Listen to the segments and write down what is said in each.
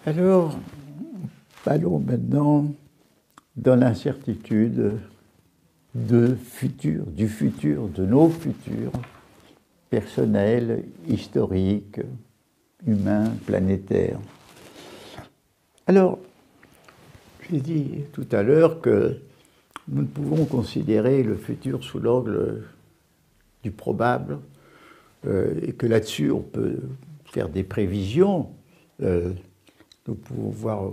Alors, allons maintenant dans l'incertitude du futur, de nos futurs, personnels, historiques, humains, planétaires. Alors, j'ai dit tout à l'heure que nous ne pouvons considérer le futur sous l'angle du probable, et que là-dessus on peut faire des prévisions. Nous pouvons voir,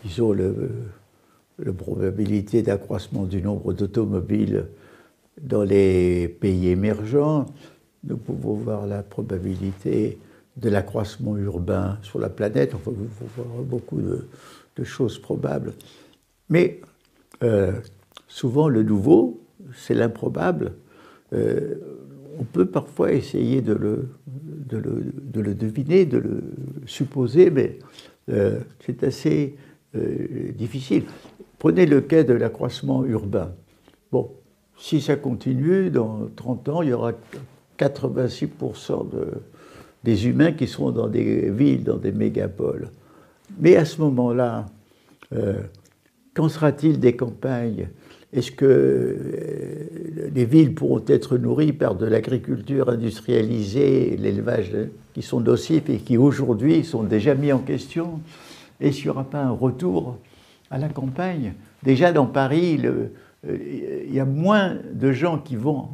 disons, la probabilité d'accroissement du nombre d'automobiles dans les pays émergents. Nous pouvons voir la probabilité de l'accroissement urbain sur la planète. Enfin, vous pouvez voir beaucoup de choses probables. Mais souvent, le nouveau, c'est l'improbable. On peut parfois essayer de le deviner, de le supposer, mais c'est assez difficile. Prenez le cas de l'accroissement urbain. Bon, si ça continue, dans 30 ans, il y aura 86% des humains qui seront dans des villes, dans des mégapoles. Mais à ce moment-là, qu'en sera-t-il des campagnes? Est-ce que les villes pourront être nourries par de l'agriculture industrialisée, l'élevage qui sont nocifs et qui aujourd'hui sont déjà mis en question? Est-ce qu'il n'y aura pas un retour à la campagne? Déjà dans Paris, il y a moins de gens qui vont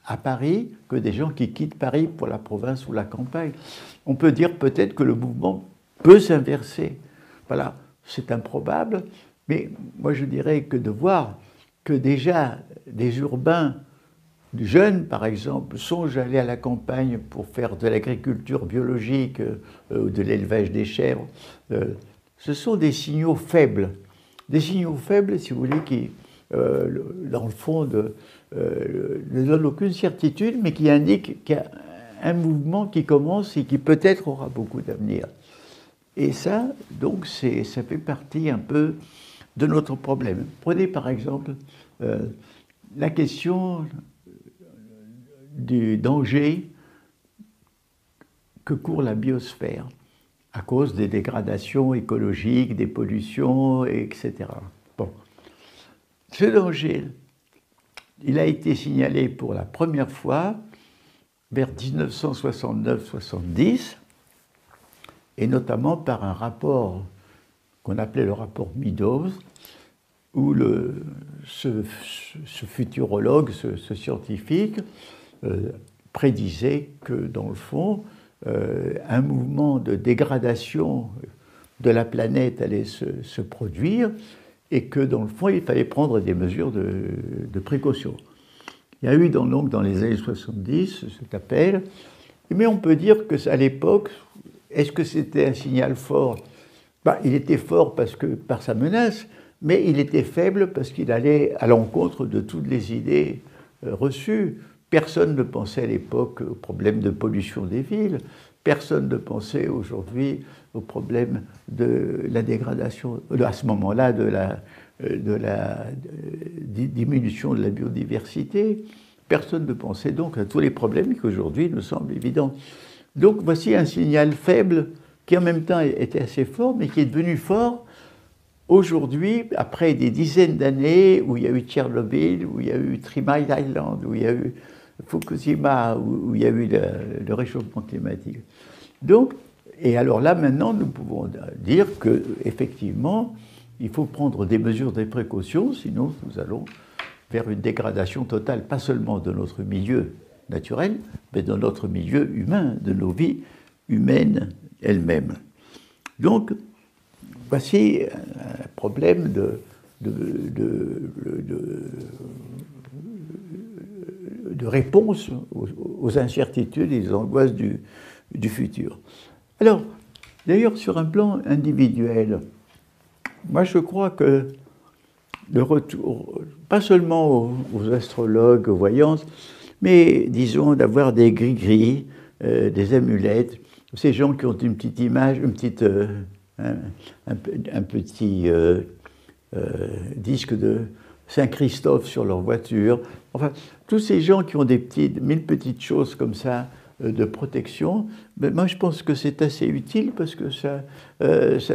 à Paris que des gens qui quittent Paris pour la province ou la campagne. On peut dire peut-être que le mouvement peut s'inverser. Voilà, c'est improbable, mais moi je dirais que de voir que déjà des urbains jeunes, par exemple, songent à aller à la campagne pour faire de l'agriculture biologique ou de l'élevage des chèvres, ce sont des signaux faibles. Des signaux faibles, si vous voulez, qui, dans le fond, ne donnent aucune certitude, mais qui indiquent qu'il y a un mouvement qui commence et qui peut-être aura beaucoup d'avenir. Et ça, donc, ça fait partie un peu de notre problème. Prenez par exemple la question du danger que court la biosphère à cause des dégradations écologiques, des pollutions, etc. Bon. Ce danger, il a été signalé pour la première fois vers 1969-70, et notamment par un rapport qu'on appelait le rapport Meadows, où ce futurologue, ce scientifique, prédisait que, dans le fond, un mouvement de dégradation de la planète allait se produire et que, dans le fond, il fallait prendre des mesures de précaution. Il y a eu donc dans les années 70 cet appel, mais on peut dire qu'à l'époque, est-ce que c'était un signal fort? Il était fort par sa menace, mais il était faible parce qu'il allait à l'encontre de toutes les idées reçues. Personne ne pensait à l'époque au problème de pollution des villes, personne ne pensait aujourd'hui au problème de la dégradation, à ce moment-là, de la diminution de la biodiversité. Personne ne pensait donc à tous les problèmes qui aujourd'hui nous semblent évidents. Donc voici un signal faible qui en même temps était assez fort, mais qui est devenu fort aujourd'hui, après des dizaines d'années où il y a eu Tchernobyl, où il y a eu 3 Mile Island, où il y a eu Fukushima, où il y a eu le réchauffement climatique. Donc, et alors là, maintenant, nous pouvons dire qu'effectivement, il faut prendre des mesures de précaution, sinon nous allons vers une dégradation totale, pas seulement de notre milieu naturel, mais de notre milieu humain, de nos vies humaines elles-mêmes. Donc, voici un problème de réponse aux incertitudes et aux angoisses du futur. Alors, d'ailleurs, sur un plan individuel, moi je crois que le retour, pas seulement aux astrologues, aux voyances, mais disons d'avoir des gris-gris, des amulettes, ces gens qui ont une petite image, un petit disque de Saint-Christophe sur leur voiture. Enfin, tous ces gens qui ont mille petites choses comme ça, de protection, mais moi je pense que c'est assez utile parce que ça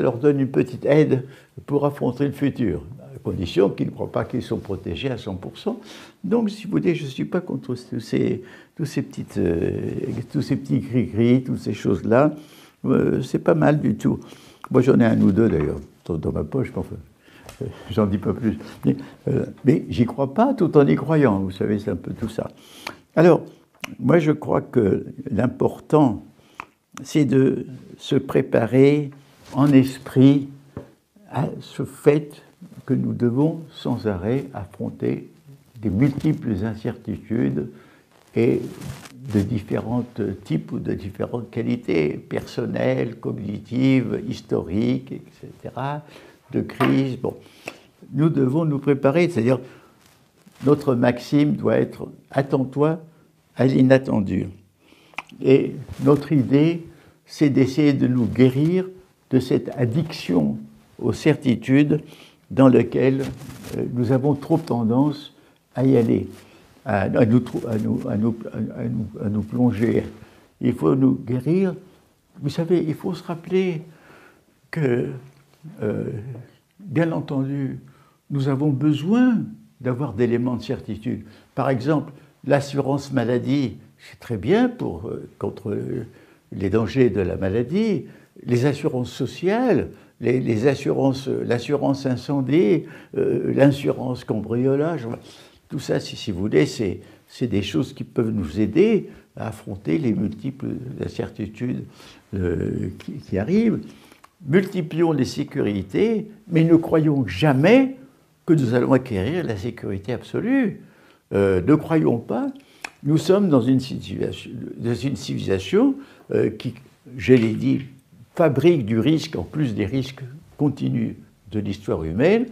leur donne une petite aide pour affronter le futur, à condition qu'ils ne croient pas qu'ils sont protégés à 100%. Donc, si vous voulez, je ne suis pas contre tous ces petits cris-cris, toutes ces choses-là. C'est pas mal du tout. Moi, j'en ai un ou deux d'ailleurs dans ma poche, mais enfin, j'en dis pas plus. Mais j'y crois pas tout en y croyant, vous savez, c'est un peu tout ça. Alors, moi, je crois que l'important, c'est de se préparer en esprit à ce fait que nous devons sans arrêt affronter des multiples incertitudes et de différents types ou de différentes qualités, personnelles, cognitives, historiques, etc., de crise. Bon, nous devons nous préparer, c'est-à-dire notre maxime doit être « attends-toi à l'inattendu ». Et notre idée, c'est d'essayer de nous guérir de cette addiction aux certitudes dans laquelle nous avons trop tendance à y aller, à nous plonger. Il faut nous guérir. Vous savez, il faut se rappeler que, bien entendu, nous avons besoin d'avoir d'éléments de certitude. Par exemple, l'assurance maladie, c'est très bien contre les dangers de la maladie. Les assurances sociales, l'assurance incendie, l'assurance cambriolage, tout ça, si vous voulez, c'est des choses qui peuvent nous aider à affronter les multiples incertitudes qui arrivent. Multiplions les sécurités, mais ne croyons jamais que nous allons acquérir la sécurité absolue. Ne croyons pas. Nous sommes dans une civilisation qui, je l'ai dit, fabrique du risque, en plus des risques continus de l'histoire humaine.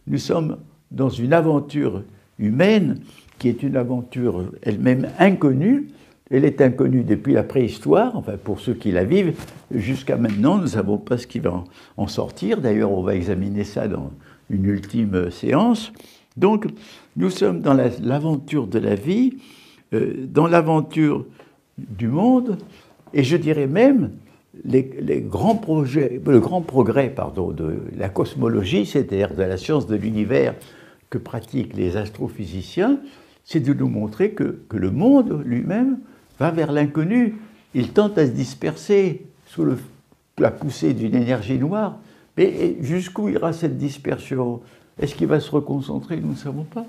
Nous sommes dans une aventure humaine qui est une aventure elle-même inconnue. Elle est inconnue depuis la préhistoire, enfin pour ceux qui la vivent. Jusqu'à maintenant, nous ne savons pas ce qui va en sortir. D'ailleurs, on va examiner ça dans une ultime séance. Donc, nous sommes dans l'aventure de la vie, dans l'aventure du monde, et je dirais même le grand progrès de la cosmologie, c'est-à-dire de la science de l'univers que pratiquent les astrophysiciens, c'est de nous montrer que le monde lui-même va vers l'inconnu. Il tente à se disperser sous la poussée d'une énergie noire, mais jusqu'où ira cette dispersion? Est-ce qu'il va se reconcentrer? Nous ne savons pas.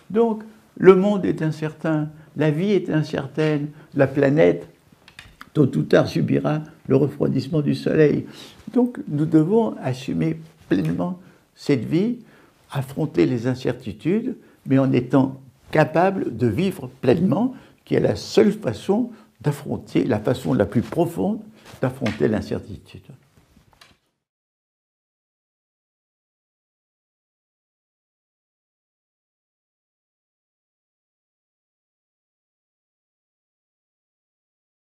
Donc, le monde est incertain, la vie est incertaine, la planète, tôt ou tard, subira le refroidissement du Soleil. Donc, nous devons assumer pleinement cette vie, affronter les incertitudes, mais en étant capables de vivre pleinement, qui est la seule façon d'affronter, la façon la plus profonde d'affronter l'incertitude.